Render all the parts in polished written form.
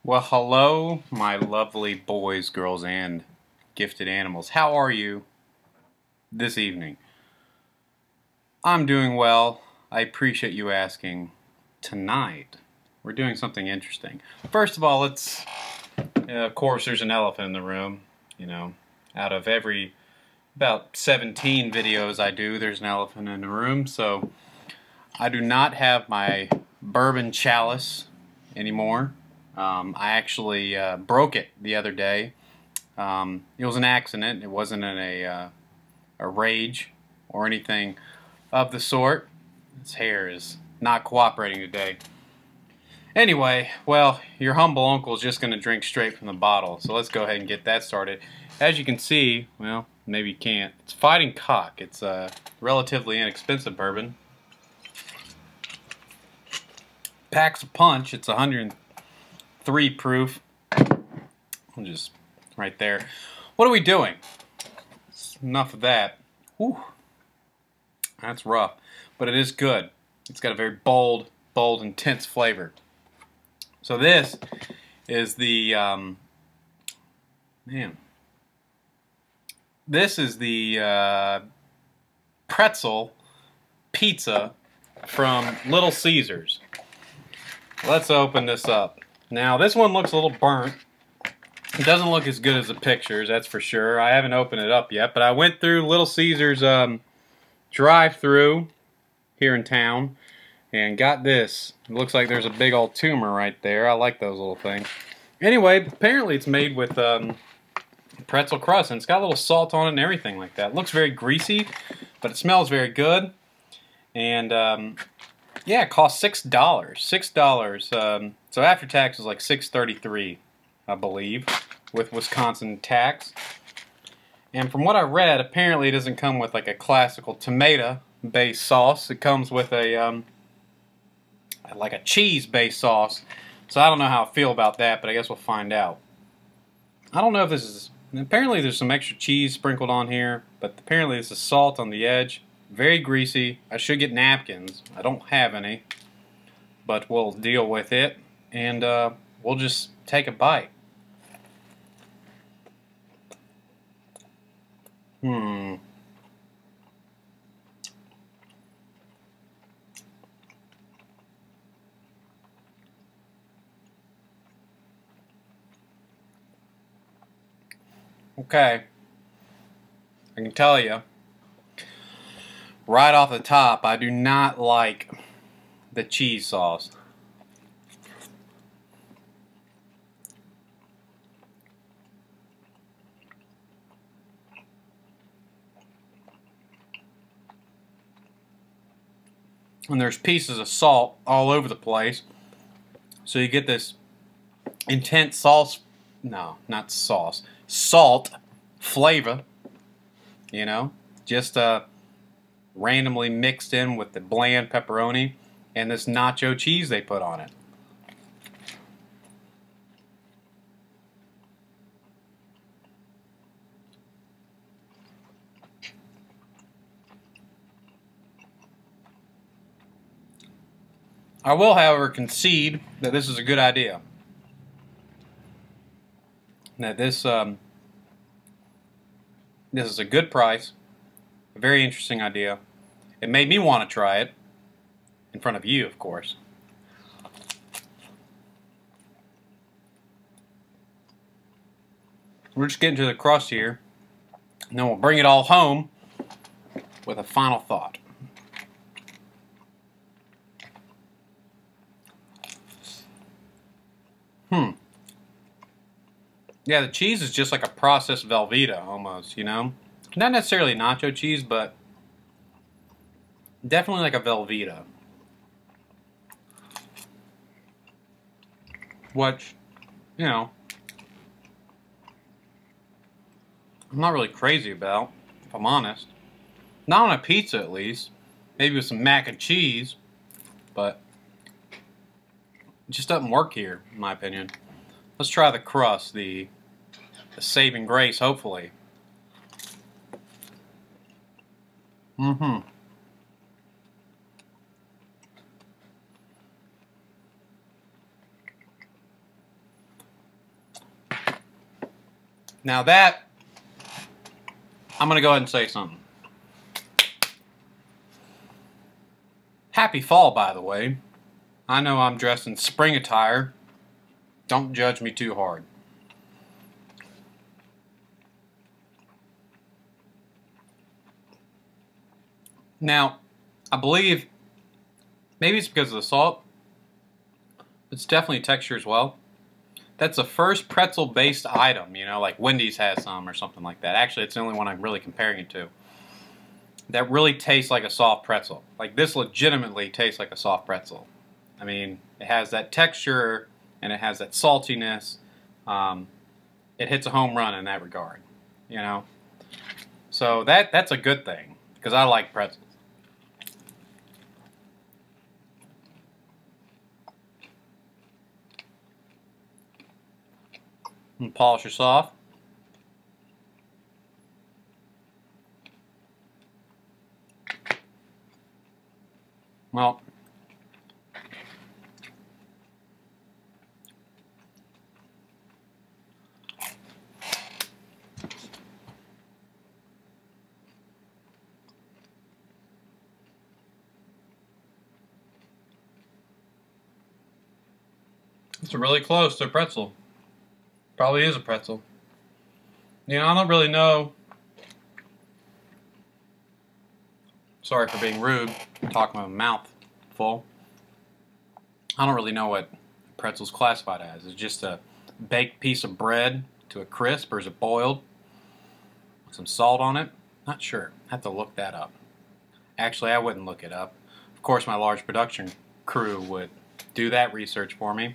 Well, hello, my lovely boys, girls, and gifted animals. How are you this evening? I'm doing well. I appreciate you asking. Tonight, we're doing something interesting. First of all, of course, there's an elephant in the room. You know, out of every about 17 videos I do, there's an elephant in the room. So, I do not have my bourbon chalice anymore. I actually broke it the other day. It was an accident. It wasn't in a rage or anything of the sort. His hair is not cooperating today. Anyway, well, your humble uncle is just going to drink straight from the bottle. So let's go ahead and get that started. As you can see, well, maybe you can't. It's Fighting Cock. It's a relatively inexpensive bourbon. Packs a punch. It's 103 proof. Just right there. What are we doing? Enough of that. Whew. That's rough, but it is good. It's got a very bold, intense flavor. So this is the This is the pretzel pizza from Little Caesars. Let's open this up. Now this one looks a little burnt. It doesn't look as good as the pictures, that's for sure. I haven't opened it up yet, but I went through Little Caesars drive-through here in town and got this. It looks like there's a big old tumor right there. I like those little things. Anyway, apparently it's made with pretzel crust, and it's got a little salt on it and everything like that. It looks very greasy, but it smells very good. And yeah, it cost $6. $6. So after tax is like $6.33, I believe, with Wisconsin tax. And from what I read, apparently it doesn't come with like a classical tomato-based sauce. It comes with a like a cheese-based sauce. So I don't know how I feel about that, but I guess we'll find out. I don't know if this is... Apparently there's some extra cheese sprinkled on here, but apparently this is salt on the edge. Very greasy. I should get napkins. I don't have any, but we'll deal with it, and we'll just take a bite. Okay, I can tell you right off the top, I do not like the cheese sauce. And there's pieces of salt all over the place, so you get this intense sauce, no, not sauce, salt flavor, you know, just randomly mixed in with the bland pepperoni and this nacho cheese they put on it. I will, however, concede that this is a good idea. That this is a good price, a very interesting idea. It made me want to try it, in front of you, of course. We're just getting to the crust here, and then we'll bring it all home with a final thought. Yeah, the cheese is just like a processed Velveeta almost, you know? Not necessarily nacho cheese, but definitely like a Velveeta. Which, you know, I'm not really crazy about, if I'm honest. Not on a pizza, at least. Maybe with some mac and cheese, but it just doesn't work here, in my opinion. Let's try the crust, the saving grace, hopefully. Now that, I'm going to go ahead and say something. Happy fall, by the way. I know I'm dressed in spring attire. Don't judge me too hard. Now, I believe, maybe it's because of the salt. It's definitely texture as well. That's the first pretzel-based item, you know, like Wendy's has some or something like that. Actually, it's the only one I'm really comparing it to. That really tastes like a soft pretzel. Like, this legitimately tastes like a soft pretzel. I mean, it has that texture and it has that saltiness. It hits a home run in that regard, you know. So that's a good thing, because I like pretzels. And polish this off. Well, it's really close to a pretzel. Probably is a pretzel. You know, I don't really know. Sorry for being rude, talking with my mouth full. I don't really know what pretzel's classified as. Is it just a baked piece of bread to a crisp, or is it boiled with some salt on it? Not sure. I have to look that up. Actually, I wouldn't look it up. Of course, my large production crew would do that research for me.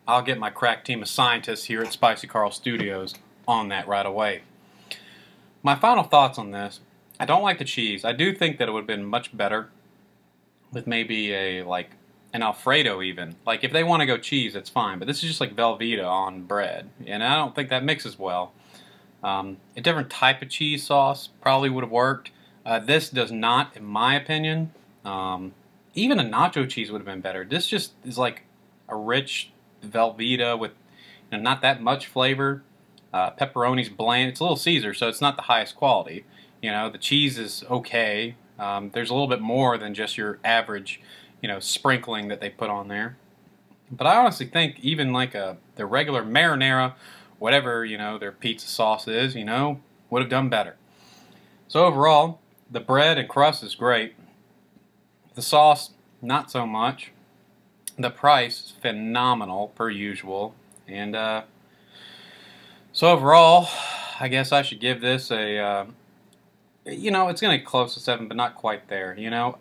I'll get my crack team of scientists here at Spicy Karl Studios on that right away. My final thoughts on this. I don't like the cheese. I do think that it would have been much better with maybe like an Alfredo even. Like, if they want to go cheese, that's fine. But this is just like Velveeta on bread. And I don't think that mixes well. A different type of cheese sauce probably would have worked. This does not, in my opinion. Even a nacho cheese would have been better. This just is like a rich Velveeta with, you know, not that much flavor. Pepperoni's bland. It's a Little Caesar, so it's not the highest quality. You know, the cheese is okay. There's a little bit more than just your average, you know, sprinkling that they put on there. But I honestly think even like the regular marinara, whatever, you know, their pizza sauce is, you know, would have done better. So overall, the bread and crust is great. The sauce, not so much. The price is phenomenal, per usual. And so overall, I guess I should give this a, you know, it's going to get close to 7, but not quite there. You know,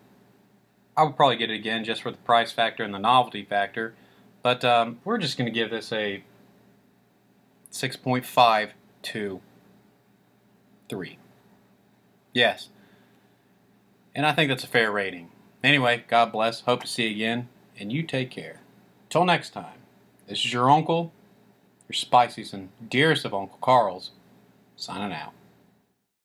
I would probably get it again just for the price factor and the novelty factor. But we're just going to give this a 6.523. Yes. And I think that's a fair rating. Anyway, God bless. Hope to see you again. And you take care. Till next time, this is your uncle, your spiciest and dearest of Uncle Karls, signing out.